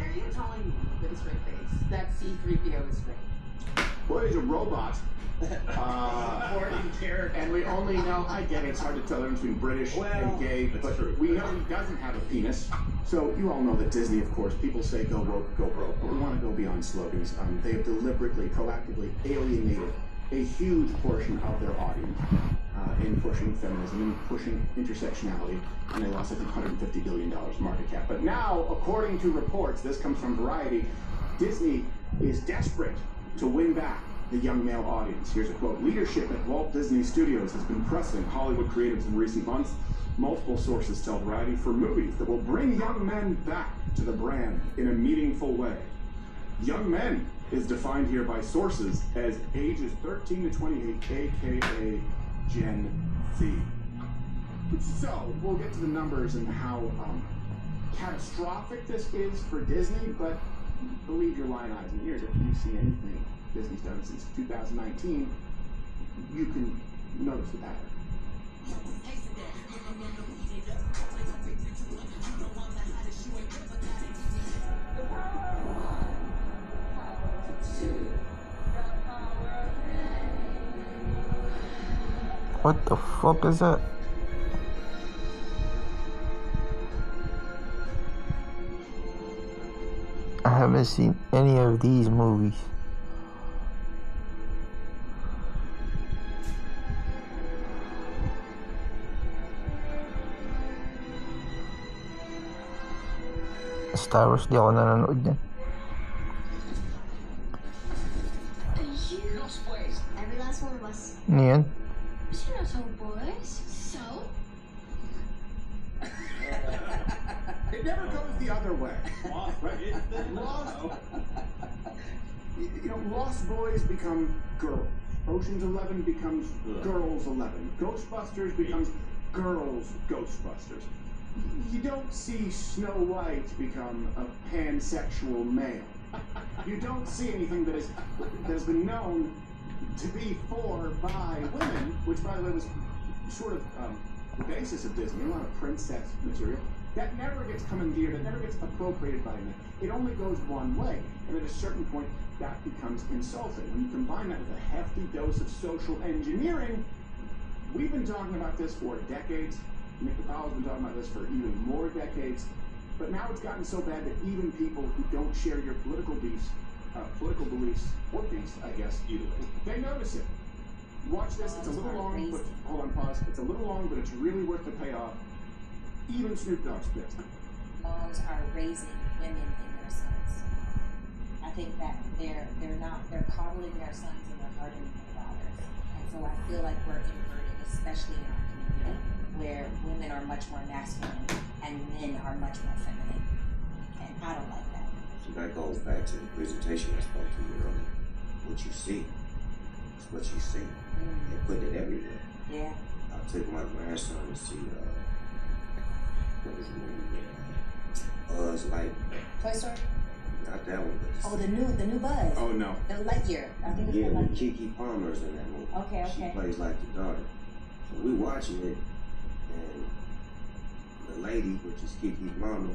are you telling me with a straight face that C-3PO is fake? Well, he's a robot. And we only know, I get it, it's hard to tell the difference between British and gay, but true. We know he doesn't have a penis. So you all know that Disney, of course, people say go woke, go broke, but we want to go beyond slogans. They have deliberately, proactively alienated a huge portion of their audience in pushing feminism and pushing intersectionality, and they lost, I think, $150 billion market cap. But now, according to reports, this comes from Variety, Disney is desperate to win back the young male audience. Here's a quote. Leadership at Walt Disney Studios has been pressing Hollywood creatives in recent months. Multiple sources tell Variety for movies that will bring young men back to the brand in a meaningful way. Young men is defined here by sources as ages 13 to 28, aka Gen Z. So, we'll get to the numbers and how catastrophic this is for Disney, but believe your lying eyes and ears, if you've seen anything Disney's done since 2019, you can notice the pattern. What the fuck is that? I haven't seen any of these movies. Star Wars, di ako nanonood niyan. Lost boys. Every last one of us. Ano yan? You're not so boys. So? It never goes the other way. Lost, right? Lost. You know, Lost Boys become girls. Ocean's 11 becomes Girls 11. Ghostbusters becomes Girls Ghostbusters. You don't see Snow White become a pansexual male. You don't see anything that has been known to be for by women, which by the way was sort of the basis of Disney, a lot of princess material. That never gets commandeered, it never gets appropriated by men. It only goes one way, and at a certain point, that becomes insulting. When you combine that with a hefty dose of social engineering, we've been talking about this for decades. Nick DiPaolo's been talking about this for even more decades. But now it's gotten so bad that even people who don't share your political beliefs, or beefs, I guess, either way, they notice it. Watch this, it's a little long, but hold on, pause. It's a little long, but it's really worth the payoff. Even Snoop Dogg's pissed. Moms are raising women in their sons. I think that they're coddling their sons and they're hardening their daughters. And so I feel like we're inverted, especially in our community, where women are much more masculine and men are much more feminine. And I don't like that. So that goes back to the presentation I spoke to you earlier. What you see is what you see. They put it everywhere. Yeah. I took my grandson to see what was the movie? Buzz Lightyear. Toy Story? Not that one, but the new Buzz. Oh no. The Lightyear. I think it's yeah, the with Lightyear. Kiki Palmer's in that movie. Okay. She plays like the daughter. So we watching it, and the lady, which is Kiki's mama,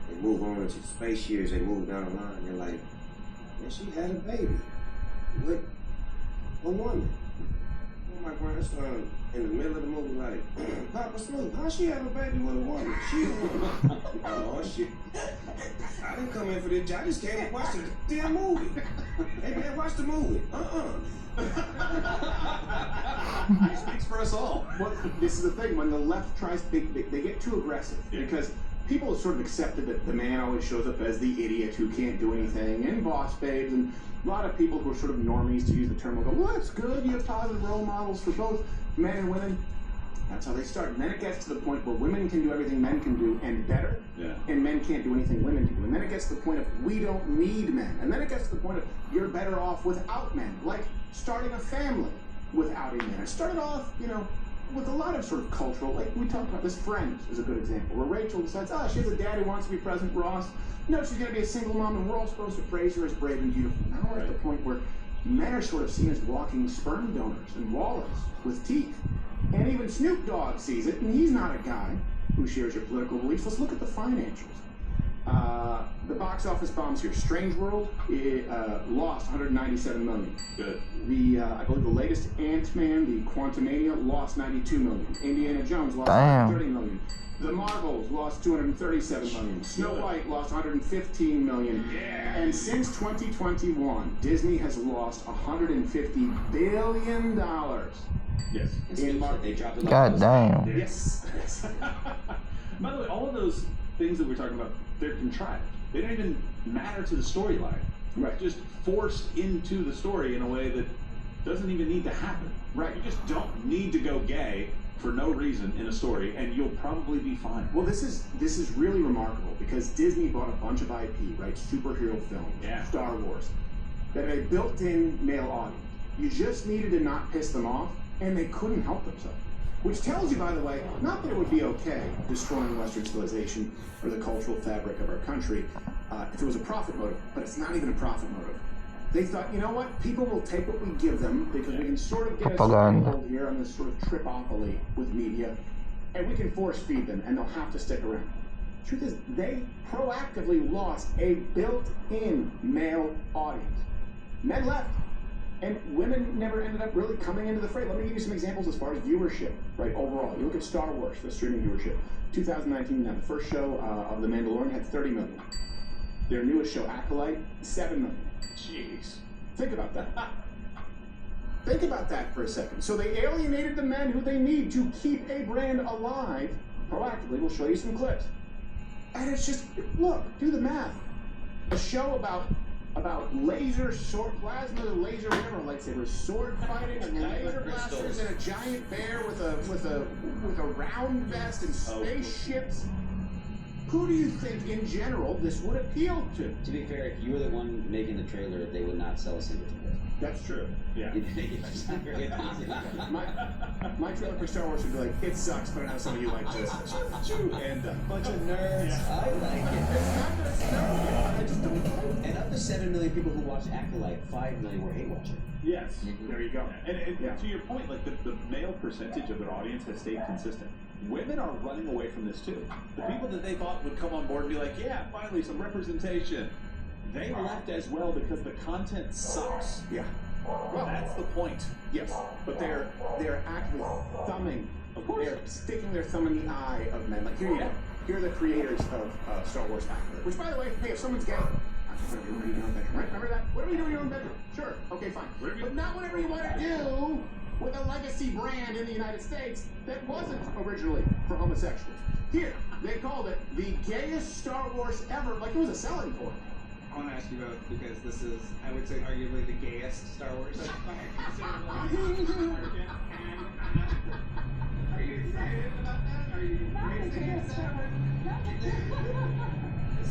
they move on into space years. They move down the line. They're like, man, she had a baby with a woman. And my grandson in the middle of the movie, like, Papa Snoop, how she have a baby with a woman? She a woman. Oh shit! I didn't come in for this. I just came and watched the damn movie. Hey man, watch the movie. He speaks for us all. Well, this is the thing, when the left tries, they get too aggressive, because people have sort of accepted that the man always shows up as the idiot who can't do anything, and boss babes, and a lot of people who are sort of normies, to use the term, will go, well, that's good, you have positive role models for both men and women. That's how they start. And then it gets to the point where women can do everything men can do and better, and men can't do anything women can do. And then it gets to the point of we don't need men. And then it gets to the point of you're better off without men, like starting a family without a man. It started off, you know, with a lot of sort of cultural, like we talked about this, Friends is a good example, where Rachel decides, she has a dad who wants to be President Ross. No, she's going to be a single mom, and we're all supposed to praise her as brave and beautiful. Now we're at the point where men are sort of seen as walking sperm donors and wallets with teeth. And even Snoop Dogg sees it, and he's not a guy who shares your political beliefs. Let's look at the financials. The box office bombs here. Strange World lost 197 million. Good. I believe the latest Ant-Man, the Quantumania, lost 92 million. Indiana Jones lost Damn. 30 million. The Marvels lost 237 million. Snow White lost 115 million. Yeah. And since 2021, Disney has lost $150 billion. Yes. In market. They dropped it. God damn. Yes. By the way, all of those things that we're talking about, they're contrived. They don't even matter to the storyline. Right. Just forced into the story in a way that doesn't even need to happen. Right. You just don't need to go gay for no reason in a story, and you'll probably be fine. Well, this is really remarkable because Disney bought a bunch of IP, right? Superhero films, Yeah. Star Wars, that had a built-in male audience. You just needed to not piss them off, and they couldn't help themselves. Which tells you, by the way, not that it would be okay destroying Western civilization or the cultural fabric of our country if it was a profit motive, but it's not even a profit motive. They thought, you know what? People will take what we give them because we can sort of get a Propaganda. stranglehold here on this sort of tripopoly with media, and we can force feed them, and they'll have to stick around. Truth is, they proactively lost a built-in male audience. Men left, and women never ended up really coming into the fray. Let me give you some examples as far as viewership, right? Overall, you look at Star Wars, the streaming viewership. 2019, now the first show of The Mandalorian had 30 million. Their newest show, Acolyte, 7 million. Jeez. Think about that. Think about that for a second. So they alienated the men who they need to keep a brand alive proactively. We'll show you some clips. And it's just, look, do the math. A show about laser sword, plasma, laser, whatever, lightsaber, sword fighting and laser blasters and a giant bear with a round vest and spaceships. Who do you think, in general, this would appeal to? To be fair, if you were the one making the trailer, they would not sell a single ticket. That's true. Yeah. It's not very appealing. My trailer for Star Wars would be like, it sucks, but I know some of you like this. And Bunch of nerds. I like it. it's not that it's terrible. I just don't like it. And of the 7 million people who watched Acolyte, 5 million were hate watching. Yes. There you go. And Yeah. to your point, like the male percentage of their audience has stayed consistent. Women are running away from this too. The people that they thought would come on board and be like, yeah, finally some representation, they left as well because the content sucks. Yeah. Well, that's the point. Yes, but they're actively thumbing. Of course. They're sticking their thumb in the eye of men. Like, here you go. Here are the creators of Star Wars Acolyte. Which, by the way, hey, if someone's gay, whatever you want to do in your own bedroom, right? Remember that? Whatever you do in your own bedroom. Sure. Okay, fine. But not whatever you want to do with a legacy brand in the United States that wasn't originally for homosexuals. Here, they called it the gayest Star Wars ever. Like, it was a selling point. I want to ask you about, because this is, I would say, arguably the gayest Star Wars. Are you excited about that? Are you excited about that?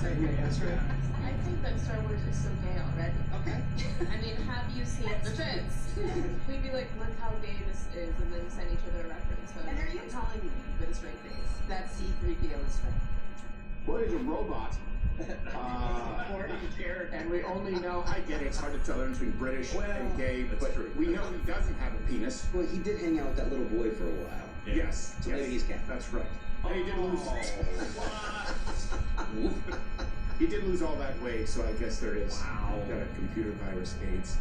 Say your answer. I think that Star Wars is so gay already. Okay. I mean, have you seen the fits? We'd be like, look how gay this is, and then send each other a reference. And are you telling me? But it's straight face. That C-3PO is straight. Well, he's a robot. And we only know, I get it, it's hard to tell the difference between British and gay, but we know he doesn't have a penis. Well, he did hang out with that little boy for a while. Yes, So yes, maybe he's gay. that's right. And he did lose. He did lose all that weight, so I guess there is. Wow. Got a computer virus AIDS.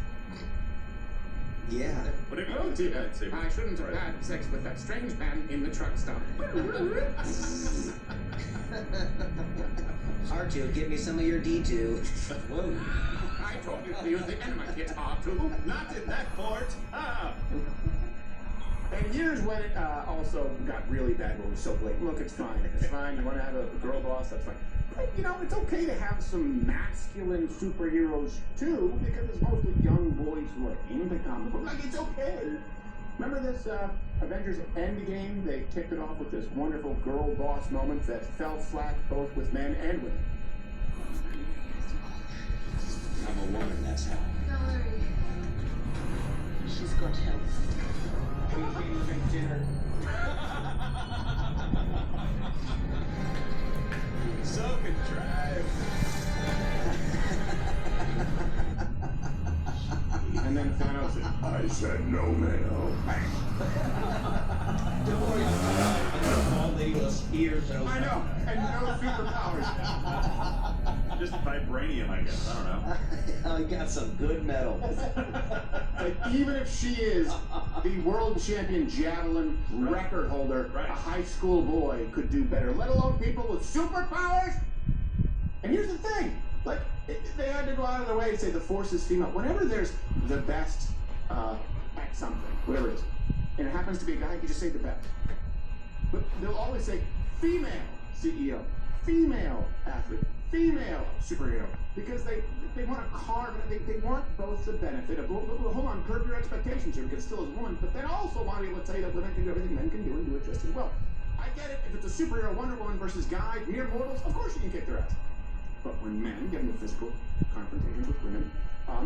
Yeah. Whatever you Oh want to dear, say. I shouldn't have had sex with that strange man in the truck stop. R2, give me some of your D2. Whoa. I told you to use the enema kit, R2. Not in that port. Ah. And here's when it also got really bad, where it was so blatant. Look, it's fine. It's fine. You want to have a girl boss? That's fine. But, you know, it's okay to have some masculine superheroes, too, because it's mostly young boys who are into comic books. Like, it's okay. Remember this Avengers Endgame? They kicked it off with this wonderful girl boss moment that fell flat both with men and women. I'm a woman, that's how. Don't worry. She's got health. We came to make dinner. So contrived. And then Thanos said, I said no, Mayo. Don't worry, I'm all ladyless ears. I know, and no superpowers. vibranium, I guess. I don't know. I got some good metal. Like, even if she is the world champion javelin record holder, Right. a high school boy could do better, let alone people with superpowers. And here's the thing, like, they had to go out of their way to say the force is female. Whenever there's the best at something, whatever it is, and it happens to be a guy, you just say the best. But they'll always say female CEO, female athlete, female superhero, because they want to carve it. They want both the benefit of, hold on, curb your expectations here, because still is a woman, but then also want to be able to tell you that women can do everything men can do and do it just as well. I get it, if it's a superhero Wonder Woman versus guy, mere mortals, of course you can kick their ass. But when men get into physical confrontations with women,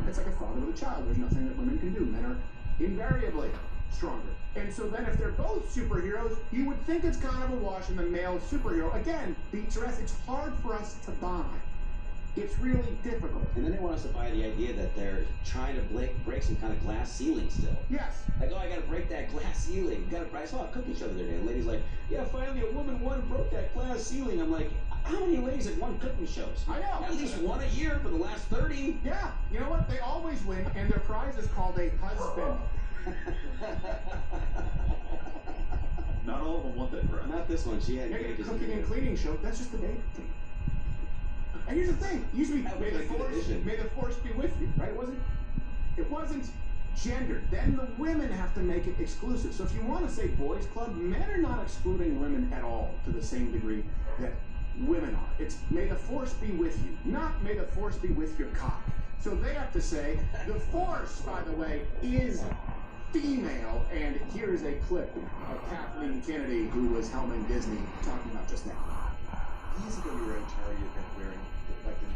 it's like a father with a child. There's nothing that women can do. Men are invariably stronger. And so then if they're both superheroes, you would think it's kind of a wash, and the male superhero, again, beats her ass. It's hard for us to buy. It's really difficult. And then they want us to buy the idea that they're trying to break some kind of glass ceiling still. Yes. Like, oh, I gotta break that glass ceiling. I saw a cooking show the other day. The lady's like, yeah, finally a woman won and broke that glass ceiling. I'm like, how many ladies have won cooking shows? I know. At least one a year for the last 30. Yeah. You know what? They always win, and their prize is called a husband. Not all of them want that prize. Not this one. She had Yeah, your cooking and cleaning show, that's just the bait thing. And here's the thing, it used to be, That may was the a good force, addition. may the force be with you, right? It wasn't gendered. Then the women have to make it exclusive. So if you want to say boys club, men are not excluding women at all to the same degree that women are. It's may the force be with you, not may the force be with your cock. So they have to say, the force, by the way, is female, and here is a clip of Kathleen Kennedy, who was helming Disney, talking about just now. Years ago, you were at a charity event wearing like the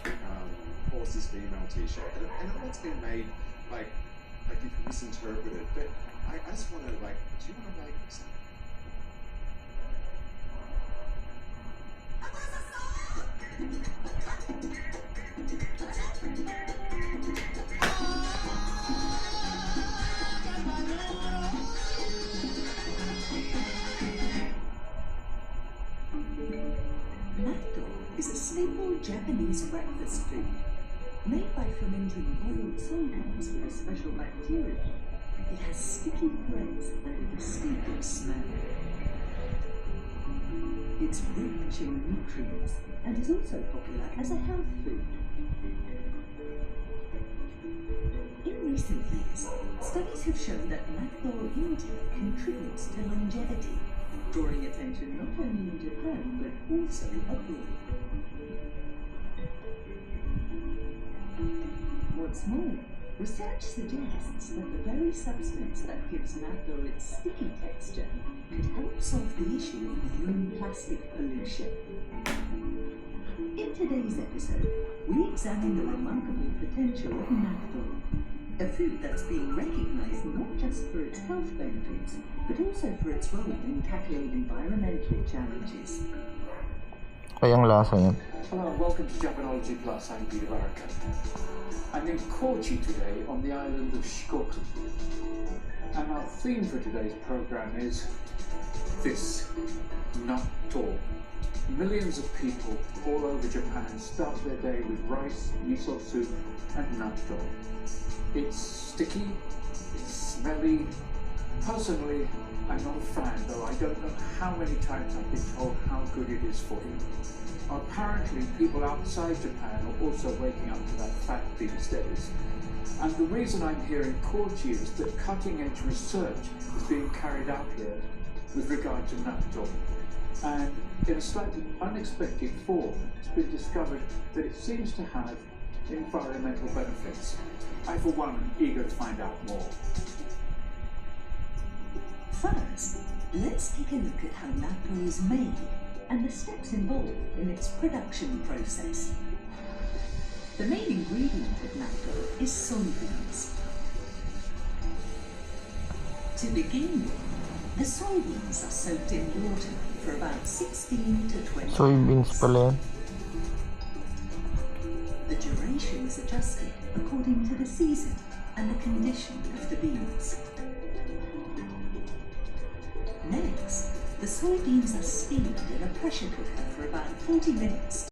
Nike horses female T-shirt, and that's been made like you've misinterpreted. But I just want to do you want to like? Natto is a staple Japanese breakfast food. Made by fermenting boiled soybeans with a special bacteria, it has sticky threads and a distinctive smell. It's rich in nutrients and is also popular as a health food. In recent years, studies have shown that natto intake contributes to longevity, drawing attention not only in Japan but also abroad. What's more, research suggests that the very substance that gives natto its sticky texture could help solve the issue of marine plastic pollution. In today's episode, we examine the remarkable potential of natto, a food that's being recognized not just for its health benefits, but also for its role in tackling environmental challenges. Ay, ang lasa yan. Hello and welcome to Japanology Plus. I'm Peter Baraka. I'm in Kochi today on the island of Shikoku. And our theme for today's program is this, natto. Millions of people all over Japan start their day with rice, miso soup and natto. It's sticky, it's smelly. Personally, I'm not a fan, though I don't know how many times I've been told how good it is for you. Apparently, people outside Japan are also waking up to that fact these days. And the reason I'm here in Kochi is that cutting-edge research is being carried out here with regard to natto. And in a slightly unexpected form, it's been discovered that it seems to have environmental benefits. I, for one, am eager to find out more. First, let's take a look at how natto is made and the steps involved in its production process. The main ingredient of natto is soybeans. To begin with, the soybeans are soaked in water for about 16 to 20 Soybeans minutes. pala yan. The duration is adjusted according to the season and the condition of the beans. Next, the soybeans are steamed in a pressure cooker for about 40 minutes